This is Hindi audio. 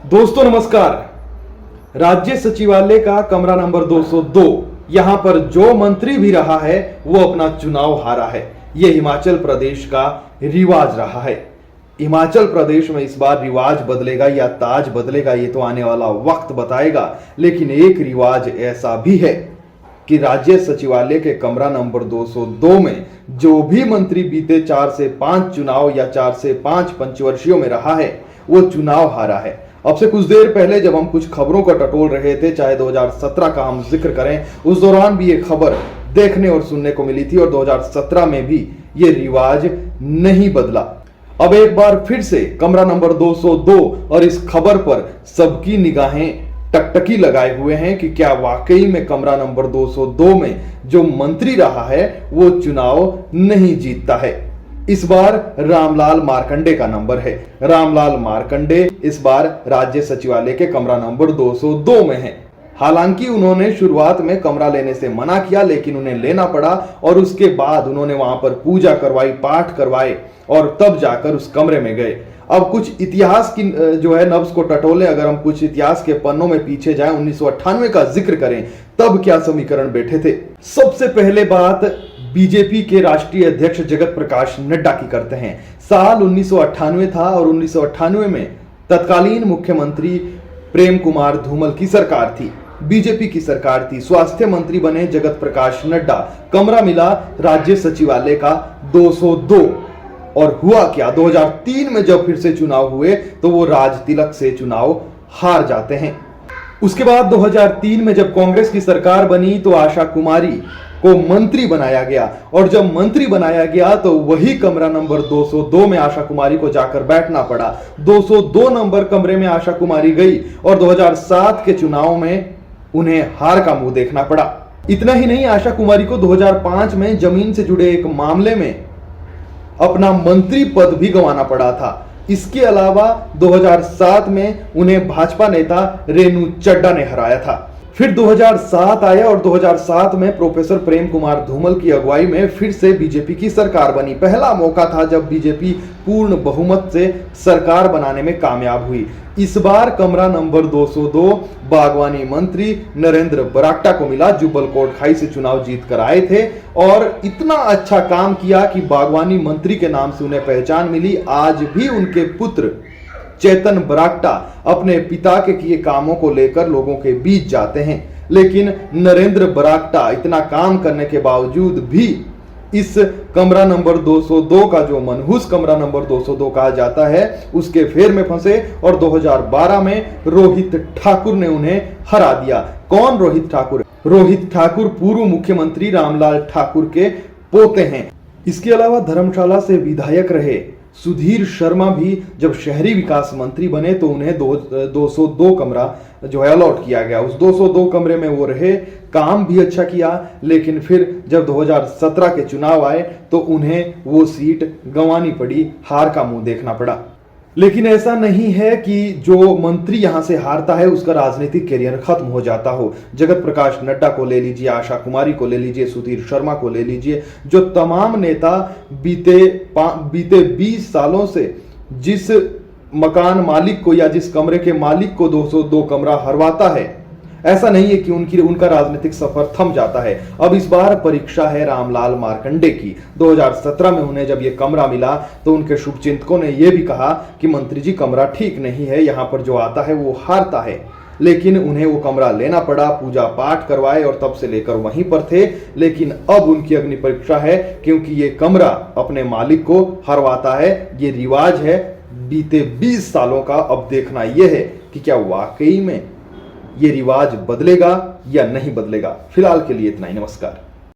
दोस्तों नमस्कार। राज्य सचिवालय का कमरा नंबर 202, यहां पर जो मंत्री भी रहा है वो अपना चुनाव हारा है। यह हिमाचल प्रदेश का रिवाज रहा है। हिमाचल प्रदेश में इस बार रिवाज बदलेगा या ताज बदलेगा ये तो आने वाला वक्त बताएगा, लेकिन एक रिवाज ऐसा भी है कि राज्य सचिवालय के कमरा नंबर 202 में जो भी मंत्री बीते 4 से 5 चुनाव या 4 से 5 पंचवर्षीयों में रहा है वो चुनाव हारा है। अब से कुछ देर पहले जब हम कुछ खबरों का टटोल रहे थे, चाहे 2017 का हम जिक्र करें, उस दौरान भी ये खबर देखने और सुनने को मिली थी और 2017 में भी ये रिवाज नहीं बदला। अब एक बार फिर से कमरा नंबर 202 और इस खबर पर सबकी निगाहें टकटकी लगाए हुए हैं कि क्या वाकई में कमरा नंबर 202 में जो मंत्री रहा है वो चुनाव नहीं जीतता है। इस बार रामलाल मार्कंडे का नंबर है। रामलाल मार्कंडे इस बार राज्य सचिवालय के कमरा नंबर 202 में है। हालांकि उन्होंने शुरुआत में कमरा लेने से मना किया, लेकिन उन्हें लेना पड़ा और उसके बाद उन्होंने वहां पर पूजा करवाई, पाठ करवाए और तब जाकर उस कमरे में गए। अब कुछ इतिहास की जो है नब्ज को टटोले, अगर हम कुछ इतिहास के पन्नों में पीछे जाएं, 1998 का जिक्र करें, तब क्या समीकरण बैठे थे। सबसे पहले बात बीजेपी के राष्ट्रीय अध्यक्ष जगत प्रकाश नड्डा की करते हैं। साल 1998 था और 1998 में तत्कालीन मुख्यमंत्री प्रेम कुमार धूमल की सरकार थी, बीजेपी की सरकार थी। स्वास्थ्य मंत्री बने जगत प्रकाश नड्डा। कमरा मिला राज्य सचिवालय का 202। और हुआ क्या, 2003 में जब फिर से चुनाव हुए तो वो राज तिलक से चुनाव हार जाते हैं। उसके बाद 2003 में जब कांग्रेस की सरकार बनी तो आशा कुमारी को मंत्री बनाया गया और जब मंत्री बनाया गया तो वही कमरा नंबर 202 में आशा कुमारी को जाकर बैठना पड़ा। 202 नंबर कमरे में आशा कुमारी गई और 2007 के चुनाव में उन्हें हार का मुंह देखना पड़ा। इतना ही नहीं, आशा कुमारी को 2005 में जमीन से जुड़े एक मामले में अपना मंत्री पद भी गंवाना पड़ा था। इसके अलावा 2007 में उन्हें भाजपा नेता रेणु चड्डा ने हराया था। फिर 2007 आया और 2007 में प्रोफेसर प्रेम कुमार धूमल की अगुवाई में फिर से बीजेपी की सरकार बनी। पहला मौका था जब बीजेपी पूर्ण बहुमत से सरकार बनाने में कामयाब हुई। इस बार कमरा नंबर 202 बागवानी मंत्री नरेंद्र बरागटा को मिला, जुब्बल कोटखाई से चुनाव जीत कर आए थे और इतना अच्छा काम किया कि बागवानी मंत्री के नाम से उन्हें पहचान मिली। आज भी उनके पुत्र चेतन बरागटा अपने पिता के किए कामों को लेकर लोगों के बीच जाते हैं, लेकिन नरेंद्र बरागटा इतना काम करने के बावजूद भी इस कमरा नंबर 202 का जो मनहूस कमरा नंबर 202 कहा जाता है उसके फेर में फंसे और 2012 में रोहित ठाकुर ने उन्हें हरा दिया। कौन रोहित ठाकुर? रोहित ठाकुर पूर्व मुख्यमंत्री रामलाल ठाकुर के पोते हैं। इसके अलावा धर्मशाला से विधायक रहे सुधीर शर्मा भी जब शहरी विकास मंत्री बने तो उन्हें 202 कमरा जो है अलॉट किया गया। उस 202 कमरे में वो रहे, काम भी अच्छा किया, लेकिन फिर जब 2017 के चुनाव आए तो उन्हें वो सीट गंवानी पड़ी, हार का मुंह देखना पड़ा। लेकिन ऐसा नहीं है कि जो मंत्री यहां से हारता है उसका राजनीतिक करियर खत्म हो जाता हो। जगत प्रकाश नड्डा को ले लीजिए, आशा कुमारी को ले लीजिए, सुधीर शर्मा को ले लीजिए, जो तमाम नेता बीते 20 सालों से जिस मकान मालिक को या जिस कमरे के मालिक को 202 कमरा हरवाता है, ऐसा नहीं है कि उनका राजनीतिक सफर थम जाता है। अब इस बार परीक्षा है रामलाल मार्कंडे की। 2017 में उन्हें जब ये कमरा मिला तो उनके शुभचिंतकों ने यह भी कहा कि मंत्री जी कमरा ठीक नहीं है, यहाँ पर जो आता है वो हारता है, लेकिन उन्हें वो कमरा लेना पड़ा, पूजा पाठ करवाए और तब से लेकर वहीं पर थे। लेकिन अब उनकी अग्नि परीक्षा है क्योंकि ये कमरा अपने मालिक को हरवाता है। ये रिवाज है बीते 20 सालों का। अब देखना यह है कि क्या वाकई में ये रिवाज बदलेगा या नहीं बदलेगा। फिलहाल के लिए इतना ही। नमस्कार।